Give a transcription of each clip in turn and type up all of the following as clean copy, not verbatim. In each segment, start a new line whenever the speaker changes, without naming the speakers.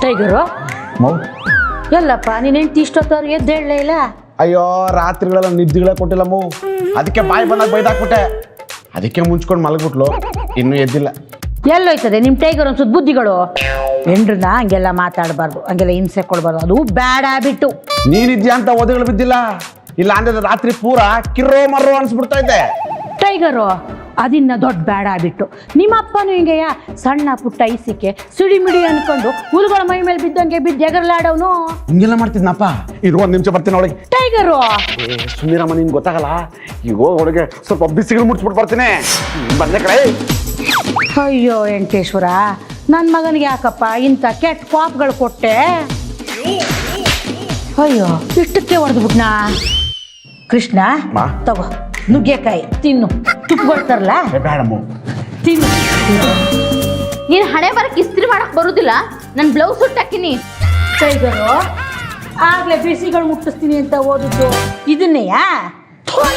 Tiger ಎಲ್ಲಪ್ಪ ನೀನ್ ಹೆಂಡತಿ ಇಷ್ಟೊತ್ತವ್ರು ಎದ್ದೇಳಲೇ ಇಲ್ಲ?
ಅಯ್ಯೋ ರಾತ್ರಿಗಳೆಲ್ಲ ನಿದ್ದೆಗಳೇ ಕೊಟ್ಟಿಲ್ಲ ಮೂ, ಅದಕ್ಕೆ ಬಾಯಿ ಬಂದಾಗ ಬೈದಾಕ್ಬಿಟ್ಟೆ, ಅದಕ್ಕೆ ಮುಂಚ್ಕೊಂಡು ಮಲಗ್ಬಿಟ್ಲು, ಇನ್ನೂ ಎದ್ದಿಲ್ಲ.
ಎಲ್ಲೋಯ್ತದೆ ನಿಮ್ ಟೈಗರ್ ಒಂದ್ಸುತ್ತ ಬುದ್ಧಿಗಳು? ಹೆಂಡ್ರನ್ನ ಹಂಗೆಲ್ಲ ಮಾತಾಡಬಾರ್ದು, ಹಂಗೆಲ್ಲ ಹಿಂಸೆ ಕೊಡ್ಬಾರ್ದು, ಅದು ಬ್ಯಾಡ್ ಹ್ಯಾಬಿಟ್ಟು.
ನೀನಿದ್ಯಾ ಅಂತ ಓದಿಗಳು ಬಿದ್ದಿಲ್ಲ, ಇಲ್ಲ ಅಂದ್ರೆ ರಾತ್ರಿ ಪೂರ ಕಿರ್ರೋ ಮರ್ರೋ ಅನ್ಸ್ಬಿಡ್ತಾ ಇದ್ದೆ.
ಟೈಗರು ಅದಿನ್ನ ದೊಡ್ಡ ಬ್ಯಾಡ್ ಹ್ಯಾಬಿಟ್ಟು. ನಿಮ್ಮಪ್ಪನು ಹಿಂಗೆಯ ಸಣ್ಣ ಪುಟ್ಟ ಐಸಿಕೆ ಸಿಡಿಮಿಡಿ ಅನ್ಕೊಂಡು ಹುಲ್ಗಳ ಮೈ ಮೇಲೆ ಬಿದ್ದಂಗೆ ಬಿದ್ದು ಎಗರ್ಲಾಡವನು
ಹಿಂಗೆಲ್ಲ ಮಾಡ್ತಿದ್ನಪ್ಪ. ಇರು ಒಂದ್ ನಿಮಿಷ ಬರ್ತೀನಿ ಅವಳಿಗೆ.
ಟೈಗರು
ಸುಮೀರಮ್ಮ ನಿನ್ಗೆ ಗೊತ್ತಾಗಲ್ಲ, ಈಗ ಅವಳಿಗೆ ಸ್ವಲ್ಪ ಬಿಸಿಗಳು ಮುಟ್ಸ್ಬಿಟ್ಟು ಬರ್ತೀನಿ, ಬಂದೆ ಕಡೆ.
ಅಯ್ಯೋ ವೆಂಕಟೇಶ್ವರ, ನನ್ನ ಮಗನಿಗೆ ಯಾಕಪ್ಪ ಇಂಥ ಕೆಟ್ಟ ಪಾಪ್ಗಳು ಕೊಟ್ಟೆ? ಅಯ್ಯೋ ಇಷ್ಟಕ್ಕೆ ಹೊಡೆದ್ಬಿಟ್ನಾ? ಕೃಷ್ಣ ತಗೋ ನುಗ್ಗೆಕಾಯಿ ತಿನ್ನು, ತುಪ್ಕೊಳ್ತಾರಲ್ಲ
ಬೇಡಮ್ಮ
ತಿನ್ನು.
ನೀನ್ ಹಣೆ ಬರಕ್ಕೆ ಇಸ್ತ್ರಿ ಮಾಡಕ್ ಬರುದಿಲ್ಲ, ನನ್ ಬ್ಲೌಸ್ ಸುಟ್ಟಾಕಿನಿ.
ಟೈಗರು ಆಗ್ಲೇ ಬಿಸಿಗಳು ಮುಟ್ಟಿಸ್ತೀನಿ ಅಂತ ಓದಿದ್ದು ಇದನ್ನೆಯಾ?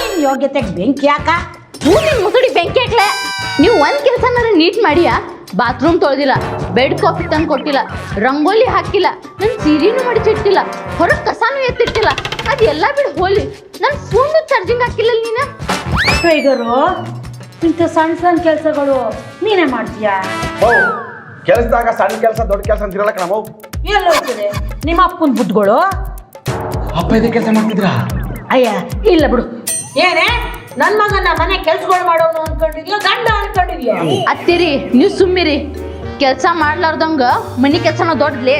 ನಿನ್ ಯೋಗ್ಯತೆಗೆ ಬೆಂಕಿ ಯಾಕ?
ನಿನ್ ಮುಸುಡಿ ಬೆಂಕಿ ಹಾಕ್ಲೆ. ನೀವು ಒಂದ್ ಕೆಲ್ಸನಾರ ನೀಟ್ ಮಾಡಿಯಾ? ಬಾತ್ರೂಮ್ ತೊಳೆದಿಲ್ಲ, ಬೆಡ್ ಕಾಫಿ ತಂದು ಕೊಟ್ಟಿಲ್ಲ, ರಂಗೋಲಿ ಹಾಕಿಲ್ಲ, ನನ್ ಸೀರೆನೂ ಮಡಿಚಿಟ್ಟಿಲ್ಲ, ಹೊರಗ್ ಕಸಾನು ಎತ್ತಿಟ್ಟಿಲ್ಲ. ಅದೆಲ್ಲ ಬಿಡು ಹೋಲಿ, ನನ್ ಫೋನ್ ಚಾರ್ಜಿಂಗ್ ಹಾಕಿಲ್ಲ ನೀನ.
ಟೈಗರು ಇಂಥ ಸಣ್ಣ ಸಣ್ಣ ಕೆಲಸಗಳು ನೀನೇ ಮಾಡ್ತೀಯಾ?
ಕೆಲಸದಾಗ ಸಣ್ಣ ಕೆಲಸ ದೊಡ್ಡ ಕೆಲಸ ಅಂತಿರಲ್ಲ ಕಣಮ್ಮ.
ಎಲ್ಲೋಗ್ತದೆ ನಿಮ್ಮ ಅಪ್ಪನ ಬುದ್ಧಿಗಳು?
ಅಪ್ಪ ಇದೇ ಕೆಲಸ ಮಾಡ್ತಿದ್ರಾ?
ಅಯ್ಯ ಇಲ್ಲ ಬಿಡು. ಏನೇ ನನ್ ಮಗನ ಮನೆ ಕೆಲ್ಸಗಳು ಮಾಡೋನು ಅನ್ಕೊಂಡಿದ್ಯೋ ಗಂಡ ಅನ್ಕೊಂಡಿದ್ಯೋ?
ಅತ್ತಿರಿ ನೀವು ಸುಮ್ಮಿರಿ. ಕೆಲ್ಸ ಮಾಡ್ಲಾರ್ದಂಗ ಮನಿ ಕೆಲ್ಸನ ದೊಡ್ಡಲಿ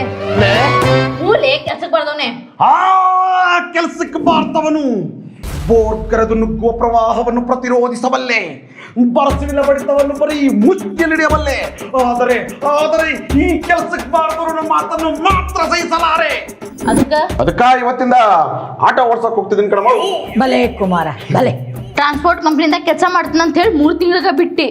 ಮೂಲೆ ಕೆಲ್ಸಕ್ಕೆ ಬರ್ದವನೆ.
ಕೆಲ್ಸಕ್ಕೆ ಬಾರ್ತವನು ಬೋರ್ಡ್ ಕರೆದು ನುಗ್ಗುವ ಪ್ರವಾಹವನ್ನು ಪ್ರತಿರೋಧಿಸಬಲ್ಲೆ, ಬರಸಿನ ಬಡಿತವನ್ನು ಬರೀ ಮುಚ್ಚಿಲಿಡಿಯಬಲ್ಲೆ. ಆದರೆ ಆದರೆ ಈ ಕೆಲಸಕ್ಕೆ ಬಾರದವರ ಮಾತನ್ನು ಮಾತ್ರ ಸಹಿಸಲಾರೆ. ಅದಕ್ಕ ಇವತ್ತಿಂದ ಆಟೋ ಓಡ್ಸಕ್ ಹೋಗ್ತಿದ್ದೀನಿ ಕಣಮ್ಮ.
ಬಲೆ ಕುಮಾರ ಬಲೆ.
ಟ್ರಾನ್ಸ್ಪೋರ್ಟ್ ಕಂಪ್ನಿದಾಗ ಕೆಲಸ ಮಾಡ್ತೀನಿ ಅಂತ ಹೇಳಿ 3 ತಿಂಗಳಿಗೆ ಬಿಟ್ಟಿ,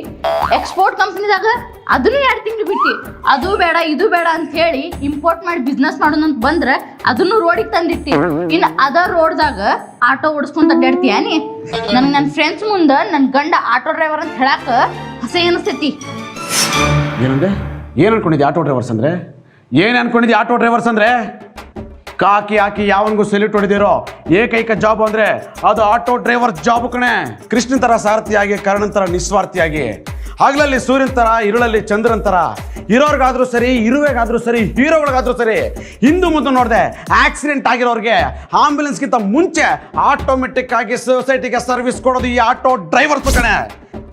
ಎಕ್ಸ್ಪೋರ್ಟ್ ಕಂಪ್ನಿದಾಗ ಅದನ್ನು 2 ತಿಂಗಳು ಬಿಟ್ಟಿ. ಅದು ಬೇಡ ಇದು ಬೇಡ ಅಂತ ಹೇಳಿ ಇಂಪೋರ್ಟ್ ಮಾಡಿ ಬಿಸ್ನೆಸ್ ಮಾಡೋಣ ಅಂತ ಬಂದ್ರೆ ಅದನ್ನು ರೋಡಿಗೆ ತಂದಿಟ್ಟಿ. ಇನ್ನು ಅದರ್ ರೋಡ್ದಾಗ ಆಟೋ ಓಡಿಸ್ಕೊಂತ ಅಡ್ಡಾಡ್ತೀಯ ನೀ? ನನ್ನ ಫ್ರೆಂಡ್ಸ್ ಮುಂದೆ ನನ್ನ ಗಂಡ ಆಟೋ ಡ್ರೈವರ್ ಅಂತ ಹೇಳಾಕ ಹಸೆ ಅನಿಸ್ತೈತಿ.
ಏನಂದ್ರೆ ಏನ್ ಅನ್ಕೊಂಡಿದ್ದೆ ಆಟೋ ಡ್ರೈವರ್ಸ್ ಅಂದ್ರೆ? ಏನ್ ಅನ್ಕೊಂಡಿದ್ದೆ ಆಟೋ ಡ್ರೈವರ್ಸ್ ಅಂದ್ರೆ? ಕಾಕಿ ಹಾಕಿ ಯಾವನಿಗೂ ಸೆಲ್ಯೂಟ್ ಹೊಡೆದಿರೋ ಏಕೈಕ ಜಾಬ್ ಅಂದ್ರೆ ಅದು ಆಟೋ ಡ್ರೈವರ್ ಜಾಬ್ ಕಣೆ. ಕೃಷ್ಣನ್ ತರ ಸಾರಥಿಯಾಗಿ, ಕರ್ಣನ್ ತರ ನಿಸ್ವಾರ್ಥಿಯಾಗಿ, ಹಗಲಲ್ಲಿ ಸೂರ್ಯನ್ ತರ, ಇರುಳಲ್ಲಿ ಚಂದ್ರನ್ ತರ, ಇರೋರ್ಗಾದ್ರೂ ಸರಿ, ಇರುವೆಗಾದ್ರೂ ಸರಿ, ಹೀರೋಗಳಿಗಾದ್ರೂ ಸರಿ, ಹಿಂದೆ ಮುಂದೆ ನೋಡಿದೆ ಆಕ್ಸಿಡೆಂಟ್ ಆಗಿರೋರಿಗೆ ಆಂಬ್ಯುಲೆನ್ಸ್ಗಿಂತ ಮುಂಚೆ ಆಟೋಮೆಟಿಕ್ ಆಗಿ ಸೊಸೈಟಿಗೆ ಸರ್ವಿಸ್ ಕೊಡೋದು ಈ ಆಟೋ ಡ್ರೈವರ್ಸ್ ಕಣೆ.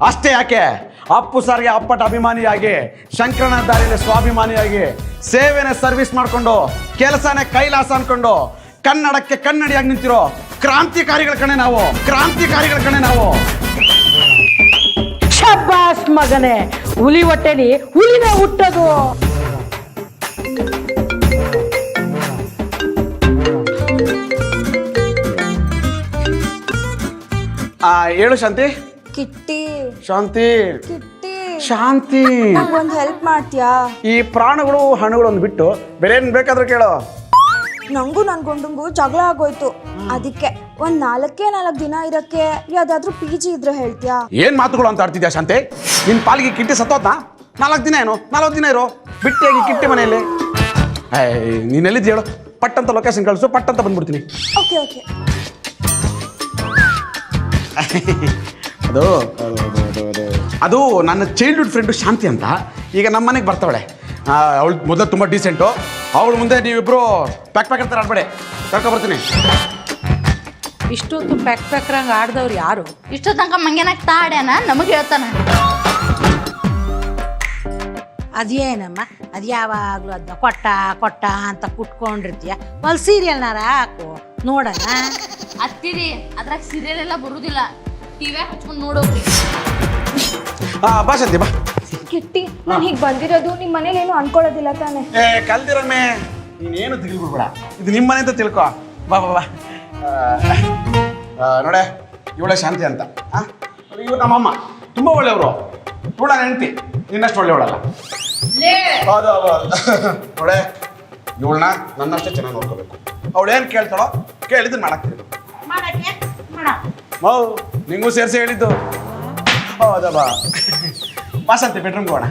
ಅಷ್ಟೇ ಯಾಕೆ, ಅಪ್ಪು ಸಾರ್ಗೆ ಅಪ್ಪಟ ಅಭಿಮಾನಿಯಾಗಿ, ಶಂಕರನ ದಾರಿಯಲ್ಲಿ ಸ್ವಾಭಿಮಾನಿಯಾಗಿ, ಸೇವೆನೇ ಸರ್ವಿಸ್ ಮಾಡ್ಕೊಂಡು, ಕೆಲಸನೇ ಕೈಲಾಸ ಅನ್ಕೊಂಡು, ಕನ್ನಡಕ್ಕೆ ಕನ್ನಡಿಯಾಗಿ ನಿಂತಿರೋ ಕ್ರಾಂತಿಕಾರಿಗಳ ಕಣೆ ನಾವು, ಕ್ರಾಂತಿಕಾರಿಗಳ ಕಣೆ ನಾವು.
ಶಬ್ಬಾಸ್ ಮಗನೇ, ಹುಲಿ ಹೊಟ್ಟೆಲಿ ಹುಲಿನೇ ಹುಟ್ಟೋದು.
ಹೇಳು ಶಾಂತಿ.
ಕಿಟ್ಟಿ
ಶಾಂತಿ
ಕಿಟ್ಟಿ
ಶಾಂತಿ,
ಒಂದು ಹೆಲ್ಪ್ ಮಾಡ್ತೀಯಾ?
ಈ ಪ್ರಾಣಗಳು ಹಣಗಳೊಂದು ಬಿಟ್ಟು ಬೇರೆ ಏನ್ ಬೇಕಾದ್ರೂ ಕೇಳೋ.
ನಂಗೂ ನನ್ ಗಂಡಂಗೂ ಜಗಳ ಆಗೋಯ್ತು, ಅದಕ್ಕೆ ಒಂದ್ 4 ದಿನ ಇರಕ್ಕೆ ಯಾವ್ದಾದ್ರು PG ಇದ್ರೆ ಹೇಳ್ತೀಯಾ?
ಏನ್ ಮಾತುಗಳು ಅಂತ ಆಡ್ತಿದ್ಯಾ ಶಾಂತಿ? ನಿನ್ ಪಾಲಿಗೆ ಕಿಟ್ಟಿ ಸತ್ತೋದ್ನಾ? 4 ದಿನ ಏನು, 40 ದಿನ ಇರೋ ಬಿಟ್ಟಿಯಾಗಿ ಕಿಟ್ಟಿ ಮನೆಯಲ್ಲಿ. ನೀನ್ ಎಲ್ಲಿದ್ದು ಹೇಳು, ಪಟ್ಟಂತ ಲೊಕೇಶನ್ ಕಳಿಸು, ಪಟ್ಟಂತ ಬಂದ್ಬಿಡ್ತೀನಿ.
Okay okay.
ಅದು ಅದು ನನ್ನ ಚೈಲ್ಡ್ಹುಡ್ ಫ್ರೆಂಡು ಶಾಂತಿ ಅಂತ, ಈಗ ನಮ್ಮ ಮನೆಗೆ ಬರ್ತಾವಳೆ. ಅವಳು ಮೊದಲು ತುಂಬ ಡೀಸೆಂಟು. ಅವಳು ಮುಂದೆ ನೀವಿಬ್ರು ಪ್ಯಾಕ್ ಥರ ಆಡ್ಬೇಡಿ, ಕರ್ಕೊಬರ್ತೀನಿ.
ಇಷ್ಟೊತ್ತು ಪ್ಯಾಕ್ರಂಗ್ ಆಡ್ದವ್ರು ಯಾರು?
ಇಷ್ಟೋ ತನಕ ಮಂಗೇನಾಗ ತಾಡ್ಯಾನ ನಮಗೆ ಹೇಳ್ತಾನ.
ಅದೇನಮ್ಮ, ಅದು ಯಾವಾಗಲೂ ಅದನ್ನ ಕೊಟ್ಟ ಕೊಟ್ಟ ಅಂತ ಕುಟ್ಕೊಂಡಿರ್ತೀಯ. ಒಂದು ಸೀರಿಯಲ್ನಾರ ಹಾಕು ನೋಡೋಣ.
ಅತ್ತಿರಿ ಅದ್ರಾಗ ಸೀರಿಯಲ್ ಎಲ್ಲ ಬರುದಿಲ್ಲ, ಟಿವಿ ಹಚ್ಕೊಂಡು ನೋಡೋದ್ರಿ.
ಬಾ ಶಾಂತಿ ಬಾ.
ಕಿಟ್ಟಿ, ನಾನು ಹೀಗೆ ಬಂದಿರೋದು ನಿಮ್ಮ ಮನೇಲಿ ಏನು ಅನ್ಕೊಳ್ಳೋದಿಲ್ಲ ತಾನೆ?
ಕಲ್ತಿರಮ್ಮೆ, ನೀನೇನು ತಿಳ್ಕೊಬೇಡ, ಇದು ನಿಮ್ಮ ಮನೆ ಅಂತ ತಿಳ್ಕೊ. ಬಾ ಬಾ ಬಾ. ನೋಡೆ, ಇವಳೆ ಶಾಂತಿ ಅಂತ. ಇವ್ರು ನಮ್ಮಮ್ಮ ತುಂಬ ಒಳ್ಳೆಯವರು. ಇವಳ ಹೆಂಡತಿ ನಿನ್ನಷ್ಟು ಒಳ್ಳೆಯವಳಲ್ಲ. ಹೌದು ನೋಡೆ, ಇವಳನ್ನ ನನ್ನಷ್ಟೇ ಚೆನ್ನಾಗಿ ನೋಡ್ಕೋಬೇಕು. ಅವಳು ಏನು ಕೇಳ್ತಾಳೋ ಕೇಳಿದ್ದು ಮಾಡಾಕ್ತೀನಿ. ಮೌ ನಿಂಗೂ ಸೇರಿಸಿ ಹೇಳಿದ್ದು. ಹೌದಾ ವಾಸಂತಿ ಬೆಡ್ರೂಮ್ಗೆ ಹೋಗೋಣ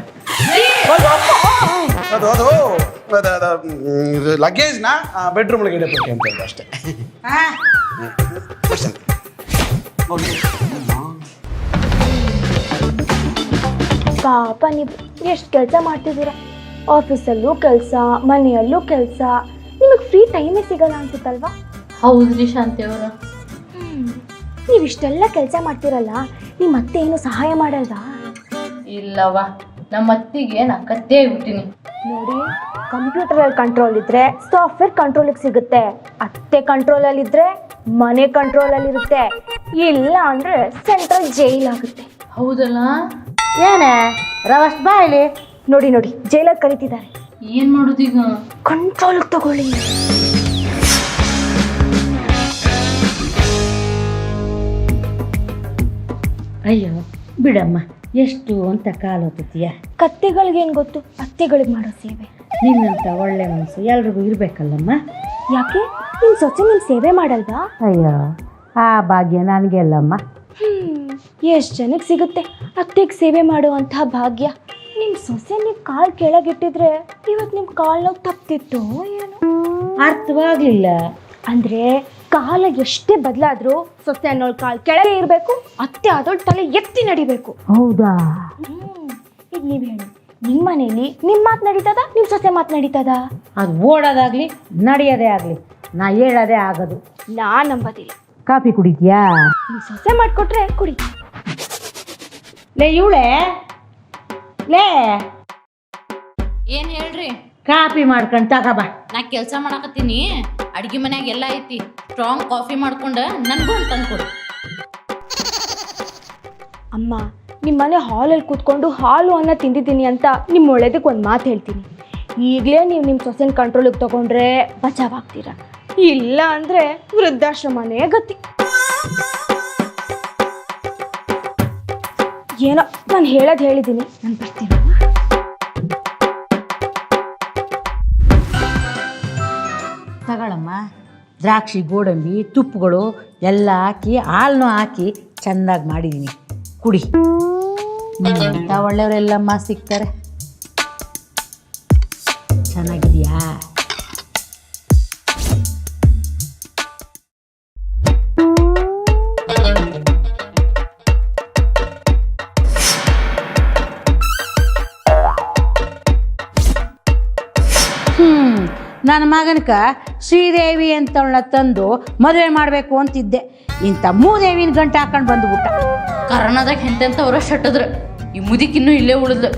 ಅದು ಲಗೇಜ್ನ ಬೆಡ್ರೂಮ್ ಒಳಗೆ ಇಡಬೇಕು ಅಂತ ಹೇಳಿದೆ ಅಷ್ಟೇ ವಾಸಂತಿ
ಪಾಪ ನೀವು ಎಷ್ಟು ಕೆಲಸ ಮಾಡ್ತಿದ್ದೀರಾ, ಆಫೀಸಲ್ಲೂ ಕೆಲಸ, ಮನೆಯಲ್ಲೂ ಕೆಲಸ, ನಿಮಗೆ ಫ್ರೀ ಟೈಮೇ ಸಿಗಲ್ಲ ಅನ್ಸುತ್ತಲ್ವಾ?
ಹೌದ್ರಿ ಶಾಂತಿ ಅವರ.
ನೀವು ಇಷ್ಟೆಲ್ಲ ಕೆಲಸ ಮಾಡ್ತಿರಲ್ಲ, ನಿಮ್ಮ ಅತ್ತೆ ಏನು ಸಹಾಯ ಮಾಡಲ್ವಾ?
ಇಲ್ಲವ, ನಮ್ಮ ಅತ್ತಿಗೆ ನಾ ಕತ್ತೆ ಆಗ್ಬಿಟ್ಟಿನಿ.
ನೋಡಿ, ಕಂಪ್ಯೂಟರಲ್ಲಿ ಕಂಟ್ರೋಲ್ ಇದ್ರೆ ಸಾಫ್ಟ್ವೇರ್ ಕಂಟ್ರೋಲಿಗೆ ಸಿಗುತ್ತೆ, ಅತ್ತೆ ಕಂಟ್ರೋಲಲ್ಲಿ ಇದ್ರೆ ಮನೆ ಕಂಟ್ರೋಲಲ್ಲಿ ಇರುತ್ತೆ, ಇಲ್ಲ ಅಂದ್ರೆ ಸೆಂಟ್ರಲ್ ಜೈಲ್ ಆಗುತ್ತೆ.
ಹೌದಲ್ಲ?
ಏನೇ ರವಸ್ಟ್ ಬಾ ಇಲ್ಲಿ.
ನೋಡಿ ನೋಡಿ, ಜೈಲಲ್ಲಿ ಕರೀತಿದ್ದಾರೆ.
ಏನ್ ಮಾಡೋದೀಗ?
ಕಂಟ್ರೋಲಿಗೆ ತಗೊಳ್ಳಿ.
ಅಯ್ಯೋ ಬಿಡಮ್ಮ, ಎಷ್ಟು ಅಂತ ಕಾಲೋತೀಯ.
ಕತ್ತೆಗಳಿಗೇನು ಗೊತ್ತು ಅತ್ತೆಗಳಿಗೆ ಮಾಡೋ ಸೇವೆ.
ನಿನ್ನಂತ ಒಳ್ಳೆ ಮನಸ್ಸು ಎಲ್ರಿಗೂ ಇರಬೇಕಲ್ಲಮ್ಮ.
ಯಾಕೆ ನಿಮ್ಮ ಸೊಸೆ ನಿಮ್ಮ ಸೇವೆ ಮಾಡಲ್ವಾ?
ಅಯ್ಯೋ ಆ ಭಾಗ್ಯ ನನಗೆಲ್ಲಮ್ಮ.
ಎಷ್ಟು ಜನಕ್ಕೆ ಸಿಗುತ್ತೆ ಅತ್ತೆಗೆ ಸೇವೆ ಮಾಡುವಂತಹ ಭಾಗ್ಯ. ನಿಮ್ಮ ಸೊಸೆ ನೀವು ಕಾಲು ಕೆಳಗಿಟ್ಟಿದ್ರೆ ಇವತ್ತು ನಿಮ್ಮ ಕಾಲು ನೋವು ತಪ್ತಿತ್ತು ಏನು?
ಅರ್ಥವಾಗ್ಲಿಲ್ಲ.
ಅಂದರೆ ಕಾಲ ಎಷ್ಟೇ ಬದಲಾದರೂ ಸೊಸೆ ಅನ್ನೋಳು ಕಾಲು ಕೆಳಗೆ ಇರಬೇಕು, ಅತ್ತೆ ಆದೋಳು ತಲೆ ಎತ್ತಿ ನಡಿಬೇಕು.
ಹೌದಾ?
ಈಗ ನೀವು ಹೇಳಿ, ನಿಮ್ಮ ಮನೇಲಿ ನಿಮ್ಮ ಮಾತು ನಡೀತದ, ನಿಮ್ಮ ಸೊಸೆ ಮಾತು ನಡೀತದ?
ಅದು ಓಡೋದಾಗ್ಲಿ ನಡೆಯೋದೇ ಆಗಲಿ ನಾ ಹೇಳೋದೇ ಆಗೋದು.
ನಾ ನಂಬೋದಿಲ್ಲ.
ಕಾಫಿ ಕುಡಿದ್ಯಾ?
ನಿಮ್ಮ ಸೊಸೆ ಮಾಡಿಕೊಟ್ರೆ ಕುಡಿ.
ಲೇ ಇವಳೆ, ಲೇ
ಏನ್ ಹೇಳ್ರಿ?
ಕಾಫಿ ಮಾಡ್ಕೊಂಡು ತಗೋಬಾ.
ನಾ ಕೆಲಸ ಮಾಡಕತ್ತೀನಿ, ಅಡ್ಗೆ ಮನ್ಯಾಗ ಎಲ್ಲ ಐತಿ. ಸ್ಟ್ರಾಂಗ್ ಕಾಫಿ ಮಾಡ್ಕೊಂಡು ನನ್ಗೂ ಒಂದು ತಂದ್ಕೊಡು.
ಅಮ್ಮ, ನಿಮ್ಮ ಮನೆ ಹಾಲಲ್ಲಿ ಕೂತ್ಕೊಂಡು ಹಾಲು ಅನ್ನ ತಿಂದಿದ್ದೀನಿ ಅಂತ ನಿಮ್ಮ ಒಳ್ಳೇದಕ್ಕೆ ಒಂದು ಮಾತು ಹೇಳ್ತೀನಿ. ಈಗಲೇ ನೀವು ನಿಮ್ಮ ಸೊಸೆನ ಕಂಟ್ರೋಲಿಗೆ ತೊಗೊಂಡ್ರೆ ಬಚಾವಾಗ್ತೀರ, ಇಲ್ಲ ಅಂದರೆ ವೃದ್ಧಾಶ್ರಮನೇ ಗತಿ. ಏನೋ ನಾನು ಹೇಳಿದ್ದೀನಿ, ನಾನು ಬರ್ತೀನಿ.
ತಗೊಳಮ್ಮ, ದ್ರಾಕ್ಷಿ, ಗೋಡಂಬಿ, ತುಪ್ಪಗಳು ಎಲ್ಲ ಹಾಕಿ ಹಾಲನ್ನು ಹಾಕಿ ಚೆಂದಾಗಿ ಮಾಡಿದ್ದೀನಿ, ಕುಡಿ. ಇಂಥ ಒಳ್ಳೆಯವರೆಲ್ಲಮ್ಮ ಸಿಗ್ತಾರೆ. ಚೆನ್ನಾಗಿದೆಯಾ? ನನ್ನ ಮಗನಕ ಶ್ರೀದೇವಿ ಅಂತವಳನ್ನ ತಂದು ಮದುವೆ ಮಾಡಬೇಕು ಅಂತಿದ್ದೆ. ಇಂಥ ಮೂದೇವಿನ ಗಂಟು ಹಾಕೊಂಡು ಬಂದುಬಿಟ್ಟ.
ಕರೋನಾದಾಗ ಎಂತೆಂಥವ್ರ ಶಟ್ಟದ್ರ, ಈ ಮುದಿಕಿನ್ನೂ ಇಲ್ಲೇ ಉಳಿದ್ಲು.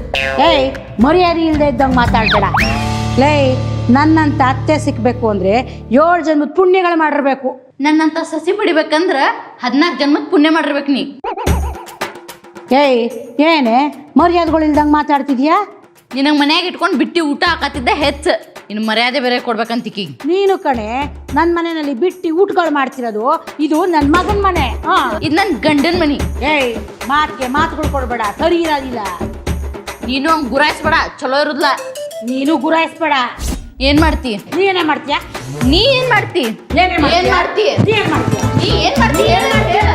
ಏಯ್, ಮರ್ಯಾದೆ ಇಲ್ಲದೆ ಇದ್ದಂಗೆ ಮಾತಾಡ್ಬೇಡ. ಲೇ, ನನ್ನಂತ ಅತ್ತೆ ಸಿಕ್ಕಬೇಕು ಅಂದರೆ 7 ಜನ್ಮದ ಪುಣ್ಯಗಳು ಮಾಡಿರ್ಬೇಕು.
ನನ್ನಂತ ಸಸಿ ಪಡಿಬೇಕಂದ್ರ 14 ಜನ್ಮದ ಪುಣ್ಯ ಮಾಡಿರ್ಬೇಕು ನೀ.
ಏಯ್, ಏನೇ ಮರ್ಯಾದೆಗಳು ಇಲ್ದಂಗೆ ಮಾತಾಡ್ತಿದ್ಯಾ?
ನಿನಗೆ ಮನ್ಯಾಗ ಇಟ್ಕೊಂಡು ಬಿಟ್ಟು ಊಟ ಹಾಕತ್ತಿದ್ದೆ ಹೆಚ್ಚು, ಇನ್ನು ಮರ್ಯಾದೆ ಬೇರೆ ಕೊಡ್ಬೇಕಂತಿಕಿ.
ನೀನು ಕಣೆ ನನ್ನ ಮನೆಯಲ್ಲಿ ಬಿಟ್ಟು ಊಟಗಳು ಮಾಡ್ತಿರೋದು. ಇದು ನನ್ನ ಮಗನ ಮನೆ.
ಇದು ನನ್ನ ಗಂಡನ ಮನಿ.
ಏಯ್, ಮಾತುಗಳು ಕೊಡ್ಬೇಡ, ಸರಿ ಇರೋದಿಲ್ಲ.
ನೀನು ಹಂಗೆ ಗುರಾಯಿಸ್ಬೇಡ, ಚಲೋ ಇರುದ್ಲ.
ನೀನು ಗುರಾಯಿಸ್ಬೇಡ.
ಏನ್ ಮಾಡ್ತಿ?
ನೀ ಏನೇ ಮಾಡ್ತೀಯಾ?
ನೀ ಏನ್ ಮಾಡ್ತಿ?
ಏನ್ ಮಾಡ್ತಿ?
ನೀ ಏನ್ ಮಾಡ್ತಿ? ಹೇಳ.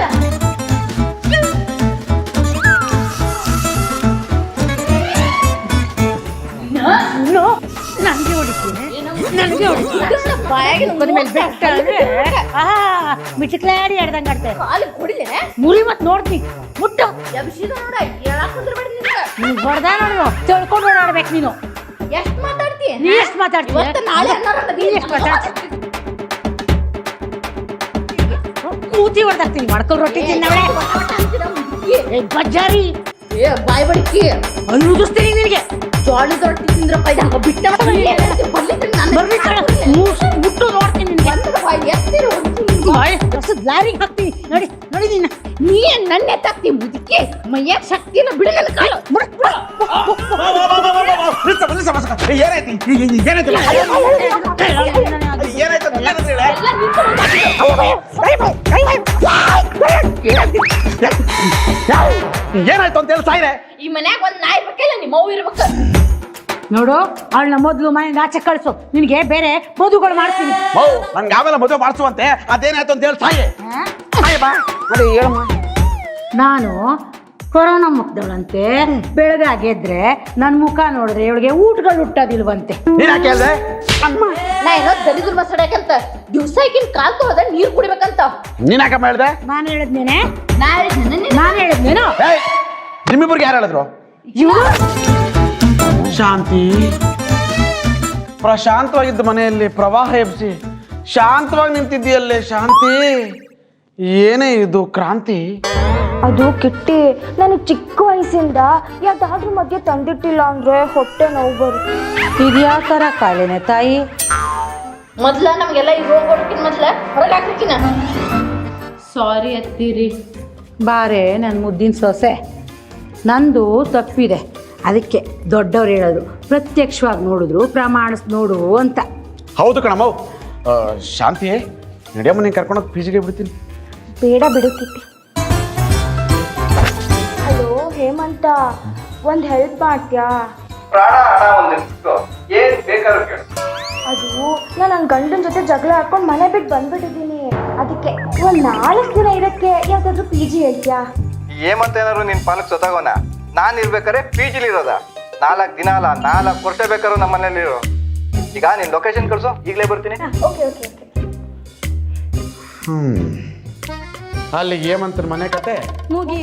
ನನಗೆ ಹೊಡಿತೀನಿ, ಬಾಯಾಗಿ ನುಂಗದ ಮೇಲೆ ಬೆಟ್ಟ ಅಂದ್ರೆ ಮಿಟ್ಕ್ಲಾಡಿ ಆಡ್ದಂಗೆ ಆಡ್ತಾರೆ. ಮುರಿ ಮತ್ತೆ ನೋಡ್ತೀನಿ, ಮುಟ್ಟು ನೀನು ಹೊಡೆದ ನೋಡು, ತಿಳ್ಕೊಂಡು ಓಡಾಡ್ಬೇಕು ನೀನು.
ಎಷ್ಟು ಮಾತಾಡ್ತಿ?
ನೀ ಎಷ್ಟು ಮಾತಾಡ್ತೀಯ? ಮೂತಿ ಹೊಡೆದಾಕ್ತೀನಿ, ಮಾಡ್ಕೊಂಡು ರೊಟ್ಟಿ ತಿನ್ನವಳೆ ಬಜ್ಜಾರಿ.
ಬಾಯ್ ಬಡಿಕಿ
ಅನ್ನುದಿಸ್ತೀನಿ ನಿನಗೆ.
ಜೋಳದ ರೊಟ್ಟಿ ತಿಂದ್ರಪ್ಪ, ಬಿಟ್ಟ
ಮುಟ್ಟು ನೋಡ್ತೀನಿ ಲಾರಿಗೆ ಹಾಕ್ತೀನಿ. ನೋಡಿ ನೋಡಿ,
ನೀ ನನ್ನ ಎತ್ತಾಕ್ತಿ ಮುದುಕಿ, ಮೈಯಾಗ ಶಕ್ತಿ ಇಲ್ಲ, ಬಿಡ ನನ್ನ ಕಾಲು.
ಏನಾಯ್ತು ಅಂತ ಹೇಳಿ ಸಾಯ್ರೆ.
ಈ ಮನ್ಯಾಗ ಒಂದ್ ನಾಯಿ ಇರ್ಬೇಕಿಲ್ಲ, ನಿಮ್ಮ ಅವ್ವ ಇರ್ಬೇಕು.
ನೋಡು, ಅವಳನ್ನ ಮೊದಲು ಮನೆಯಿಂದ ಆಚೆ ಕಳಿಸು, ನಿನಗೆ ಬೇರೆ ಮದುವೆಗಳು ಮಾಡ್ತೀನಿ.
ನನ್ಗೆ ಆಮೇಲೆ ಮದುವೆ ಮಾಡಿಸುವಂತೆ, ಅದೇನಾಯ್ತು ಅಂತ ಹೇಳಿ ಸಾಯೆ. ಬಾ, ಹೇಳಮ್ಮ.
ನಾನು ಕೊರೋನಾ ಮುಗ್ದವಳಂತೆ. ಬೆಳಗ್ಗೆ ಎದ್ರೆ ನನ್ನ ಮುಖ ನೋಡಿದ್ರೆ ಇವಳಿಗೆ ಊಟಗಳು ಹುಟ್ಟೋದಿಲ್ವಂತೆ.
ನೀನ್ ಯಾಕೆ ಹೇಳ್ದೆ?
ನಾ ಏನೋ ದರಿದ್ರ ಮಸಡಕಂತ ದಿವ್ಸ ಈಗಿನ ಕಾಲ್ ತೊಳೆದ ನೀರ್ ಕುಡಿಬೇಕಂತ.
ನೀನ್ ಯಾಕಮ್ಮ ಹೇಳ್ದೆ?
ನಾನು ಹೇಳಿದ್ನೇನೆ,
ನಾ ಹೇಳಿದ್ನ
ನಾನು ಹೇಳಿದ್ನೇನು?
ಏಯ್, ನಿಮ್ಮಿಬ್ಬರಿಗೆ ಯಾರು ಹೇಳಿದ್ರು? ಶಾಂತಿ ಪ್ರಶಾಂತವಾಗಿದ್ದ ಮನೆಯಲ್ಲಿ ಪ್ರವಾಹ ಎಬ್ಸಿ ಶಾಂತವಾಗಿ ನಿಂತಿದ್ದೀಯಲ್ಲೇ ಶಾಂತಿ. ಏನೇ ಇದು ಕ್ರಾಂತಿ?
ಅದು ಕಿಟ್ಟಿ, ನಾನು ಚಿಕ್ಕ ವಯಸ್ಸಿಂದ ಯಾವ್ದಾದ್ರೂ ಮಧ್ಯೆ ತಂದಿಟ್ಟಿಲ್ಲ ಅಂದ್ರೆ ಹೊಟ್ಟೆ ನೋವು ಬರುತ್ತೆ.
ಇದು ಯಾವ ಥರ ಕಾಯಿಲೆನೆ ತಾಯಿ?
ಮೊದ್ಲ ನಮ್ಗೆಲ್ಲ ಈ ರೋಗ ಬರೋಕಿನ್ ಮೊದ್ಲ ಹೊರಗೆ ಹಾಕ್ಲಿಕ್ಕಿನ. ಸಾರಿ ಅತ್ತೀರಿ.
ಬಾರೆ ನನ್ನ ಮುದ್ದಿನ ಸೊಸೆ, ನಂದು ತಪ್ಪಿದೆ. ಅದಕ್ಕೆ ದೊಡ್ಡವ್ರು ಹೇಳೋದು ಪ್ರತ್ಯಕ್ಷವಾಗಿ ನೋಡಿದ್ರು ಪ್ರಮಾಣಿಸ್ ನೋಡು ಅಂತ.
ಹೌದು ಕಣಮ್ಮ. ಶಾಂತಿ, ನಡೆಯಮ್ಮ ನೀನು ಕರ್ಕೊಂಡೋಗಿ ಪಿ.ಜಿಗೆ ಬಿಡ್ತೀನಿ.
ಬೇಡ ಬಿಡು ಕಿಟ್ಟಿ. ಹಲೋ ಹೇಮಂತ, ಒಂದು ಹೆಲ್ಪ್ ಮಾಡ್ತೀಯಾ?
ಪ್ರಾಣ ಹಣ ಒಂದಿಷ್ಟು ಏನ್ ಬೇಕಾದ್ರೂ ಕೇಳು.
ಅದು ನಾನು ನನ್ನ ಗಂಡನ ಜೊತೆ ಜಗಳ ಹಾಕೊಂಡು ಮನೆ ಬಿಟ್ಟು ಬಂದ್ಬಿಟ್ಟಿದ್ದೀನಿ. ಅದಕ್ಕೆ ಒಂದು 4 ದಿನ ಇರೋಕ್ಕೆ ಯಾವ್ದಾದ್ರು PG ಹೇಳ್ತೀಯಾ?
ಏಮಂತ ಏನಾದ್ರು ನಿನ್ ಪಾಲಕ್ ಸೊತಾಗೋನ? ನಾನು ಇರ್ಬೇಕಾರೆ PG-ಲಿ ಇರೋದ? 4 ದಿನ ಅಲ್ಲ 4 ವರ್ಷ ಬೇಕಾದ್ರು ನಮ್ಮ ಮನೇಲಿ ಇರೋ. ಈಗ ನಿನ್ ಲೊಕೇಶನ್ ಕಳ್ಸು, ಈಗಲೇ ಬರ್ತೀನಿ.
Okay okay okay.
ಅಲ್ಲಿ ಏಮಂತನ ಮನೆ ಕತೆ
ಮುಗಿ